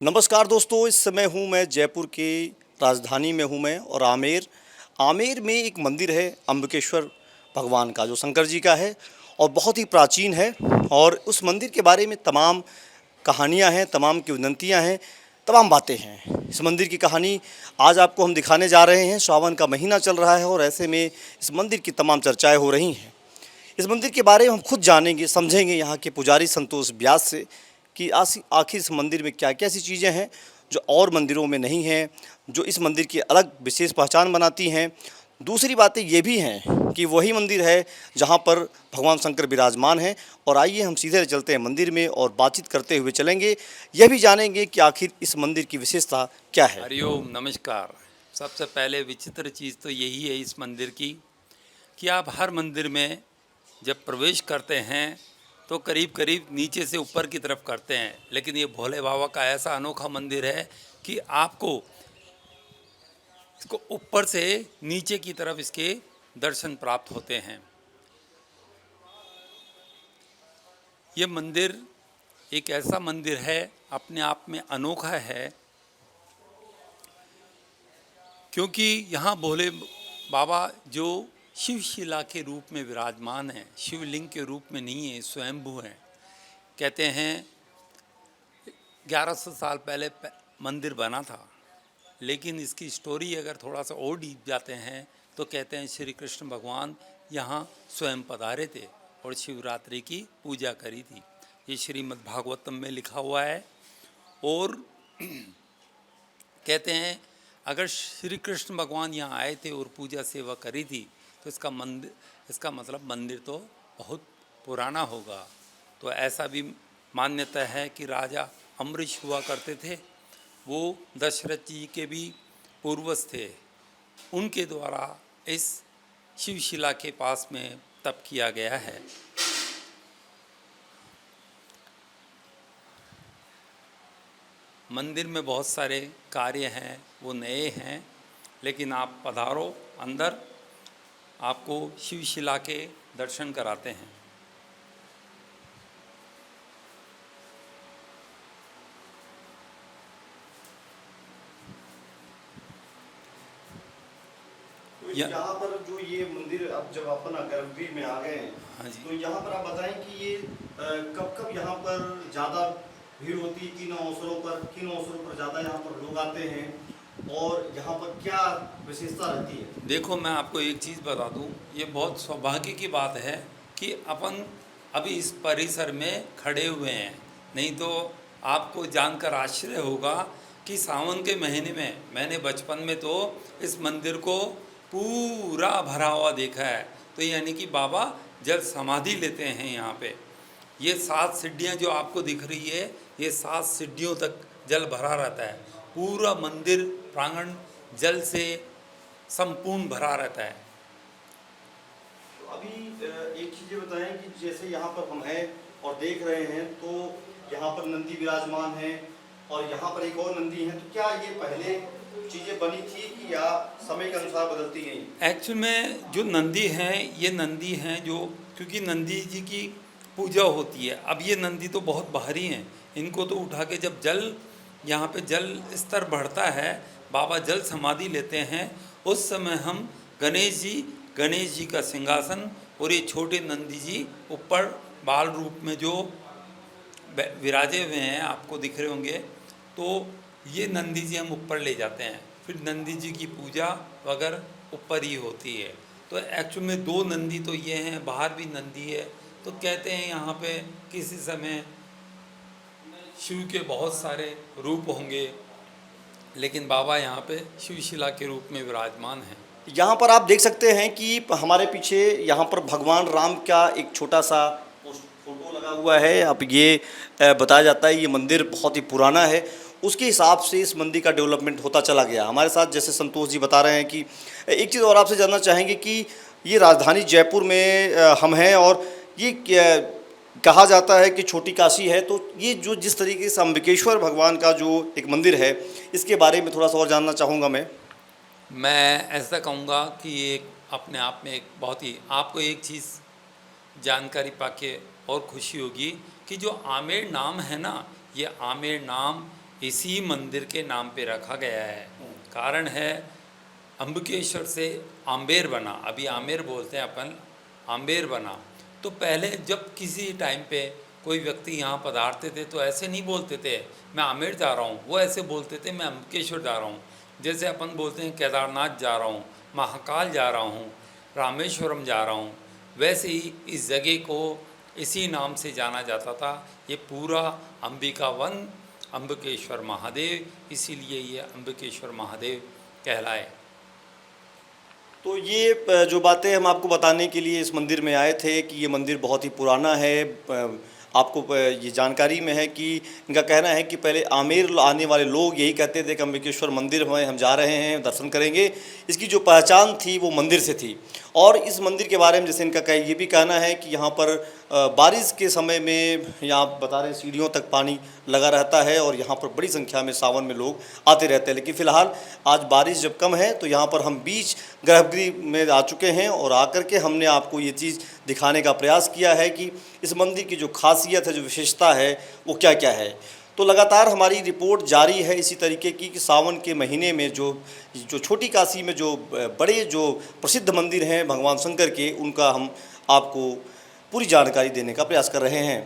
नमस्कार दोस्तों, इस समय हूँ मैं जयपुर के राजधानी में हूँ मैं और आमेर आमेर में एक मंदिर है अम्बकेश्वर भगवान का जो शंकर जी का है और बहुत ही प्राचीन है। और उस मंदिर के बारे में तमाम कहानियाँ हैं, तमाम किंवदंतियाँ हैं, तमाम बातें हैं। इस मंदिर की कहानी आज आपको हम दिखाने जा रहे हैं। सावन का महीना चल रहा है और ऐसे में इस मंदिर की तमाम चर्चाएँ हो रही हैं। इस मंदिर के बारे में हम खुद जानेंगे, समझेंगे यहाँ के पुजारी संतोष व्यास से कि आखिर इस मंदिर में क्या क्या ऐसी चीज़ें हैं जो और मंदिरों में नहीं हैं, जो इस मंदिर की अलग विशेष पहचान बनाती हैं। दूसरी बातें ये भी हैं कि वही मंदिर है जहाँ पर भगवान शंकर विराजमान हैं। और आइए हम सीधे चलते हैं मंदिर में और बातचीत करते हुए चलेंगे, यह भी जानेंगे कि आखिर इस मंदिर की विशेषता क्या है। हरिओम नमस्कार। सबसे पहले विचित्र चीज़ तो यही है इस मंदिर की कि आप हर मंदिर में जब प्रवेश करते हैं तो करीब करीब नीचे से ऊपर की तरफ करते हैं, लेकिन ये भोले बाबा का ऐसा अनोखा मंदिर है कि आपको इसको ऊपर से नीचे की तरफ इसके दर्शन प्राप्त होते हैं। ये मंदिर एक ऐसा मंदिर है, अपने आप में अनोखा है, क्योंकि यहाँ भोले बाबा जो शिवशिला के रूप में विराजमान हैं, शिवलिंग के रूप में नहीं है, स्वयंभू हैं। कहते हैं 1100 साल पहले मंदिर बना था, लेकिन इसकी स्टोरी अगर थोड़ा सा और डीप जाते हैं तो कहते हैं श्री कृष्ण भगवान यहाँ स्वयं पधारे थे और शिवरात्रि की पूजा करी थी। ये श्रीमद् भागवतम में लिखा हुआ है। और कहते हैं अगर श्री कृष्ण भगवान यहाँ आए थे और पूजा सेवा करी थी तो इसका मतलब मंदिर तो बहुत पुराना होगा। तो ऐसा भी मान्यता है कि राजा अम्बरीश हुआ करते थे, वो दशरथ जी के भी पूर्वज थे, उनके द्वारा इस शिवशिला के पास में तप किया गया है। मंदिर में बहुत सारे कार्य हैं, वो नए हैं, लेकिन आप पधारो अंदर, आपको शिवशिला के दर्शन कराते हैं। तो यहाँ पर जो ये मंदिर, अब जब अपन गर्भगृह में आ गए हैं, हाँ जी। तो यहाँ पर आप बताएं कि ये कब कब यहाँ पर ज़्यादा भीड़ होती है, किन अवसरों पर ज़्यादा यहाँ पर लोग आते हैं और यहाँ पर क्या विशेषता रहती है। देखो, मैं आपको एक चीज़ बता दूं, ये बहुत सौभाग्य की बात है कि अपन अभी इस परिसर में खड़े हुए हैं, नहीं तो आपको जानकर आश्चर्य होगा कि सावन के महीने में मैंने बचपन में तो इस मंदिर को पूरा भरा हुआ देखा है। तो यानी कि बाबा जल समाधि लेते हैं यहाँ पे। ये 7 सीढ़ियाँ जो आपको दिख रही है, ये 7 सीढ़ियों तक जल भरा रहता है। पूरा मंदिर प्रांगण जल से संपूर्ण भरा रहता है। तो अभी एक चीज़ ये बताएं कि जैसे यहाँ पर हम हैं और देख रहे हैं, तो यहाँ पर नंदी विराजमान है और यहाँ पर एक और नंदी है, तो क्या ये पहले चीज़ें बनी थी कि या समय के अनुसार बदलती गई। एक्चुअल में जो नंदी हैं, ये नंदी हैं जो, क्योंकि नंदी जी की पूजा होती है। अब ये नंदी तो बहुत भारी हैं, इनको तो उठा के जब जल यहाँ पे जल स्तर बढ़ता है, बाबा जल समाधि लेते हैं, उस समय हम गणेश जी का सिंहासन और ये छोटे नंदी जी ऊपर बाल रूप में जो विराजे हुए हैं, आपको दिख रहे होंगे, तो ये नंदी जी हम ऊपर ले जाते हैं। फिर नंदी जी की पूजा वगैरह ऊपर ही होती है। तो एक्चुअल में 2 नंदी तो ये हैं, बाहर भी नंदी है। तो कहते हैं यहाँ पे किसी समय शिव के बहुत सारे रूप होंगे, लेकिन बाबा यहाँ पे शिवशिला के रूप में विराजमान हैं। यहाँ पर आप देख सकते हैं कि हमारे पीछे यहाँ पर भगवान राम का एक छोटा सा फोटो लगा हुआ है। अब ये बताया जाता है ये मंदिर बहुत ही पुराना है, उसके हिसाब से इस मंदिर का डेवलपमेंट होता चला गया। हमारे साथ जैसे संतोष जी बता रहे हैं कि एक चीज़ और आपसे जानना चाहेंगे कि ये राजधानी जयपुर में हम हैं और ये कहा जाता है कि छोटी काशी है, तो ये जो जिस तरीके से अम्बकेश्वर भगवान का जो एक मंदिर है, इसके बारे में थोड़ा सा और जानना चाहूँगा मैं ऐसा कहूँगा कि ये अपने आप में एक बहुत ही, आपको एक चीज़ जानकारी पाके और खुशी होगी कि जो आमेर नाम है ना, ये आमेर नाम इसी मंदिर के नाम पे रखा गया है। कारण है अम्बकेश्वर से आम्बेर बना, अभी आमेर बोलते हैं अपन, आम्बेर बना। तो पहले जब किसी टाइम पे कोई व्यक्ति यहाँ पधारते थे तो ऐसे नहीं बोलते थे मैं आमेर जा रहा हूँ, वो ऐसे बोलते थे मैं अम्बकेश्वर जा रहा हूँ। जैसे अपन बोलते हैं केदारनाथ जा रहा हूँ, महाकाल जा रहा हूँ, रामेश्वरम जा रहा हूँ, वैसे ही इस जगह को इसी नाम से जाना जाता था। ये पूरा अंबिका वन अम्बकेश्वर महादेव, इसीलिए ये अम्बकेश्वर महादेव कहलाए। तो ये जो बातें हम आपको बताने के लिए इस मंदिर में आए थे कि ये मंदिर बहुत ही पुराना है। आपको ये जानकारी में है कि इनका कहना है कि पहले आमेर आने वाले लोग यही कहते थे कि अम्बकेश्वर मंदिर में हम जा रहे हैं, दर्शन करेंगे। इसकी जो पहचान थी वो मंदिर से थी। और इस मंदिर के बारे में जैसे इनका ये भी कहना है कि यहाँ पर बारिश के समय में, यहाँ बता रहे हैं, सीढ़ियों तक पानी लगा रहता है और यहाँ पर बड़ी संख्या में सावन में लोग आते रहते हैं। लेकिन फ़िलहाल आज बारिश जब कम है तो यहाँ पर हम बीच गर्भगृह में आ चुके हैं और आकर के हमने आपको ये चीज़ दिखाने का प्रयास किया है कि इस मंदिर की जो खासियत है, जो विशेषता है, वो क्या क्या है। तो लगातार हमारी रिपोर्ट जारी है इसी तरीके की कि सावन के महीने में जो छोटी काशी में जो बड़े जो प्रसिद्ध मंदिर हैं भगवान शंकर के, उनका हम आपको पूरी जानकारी देने का प्रयास कर रहे हैं।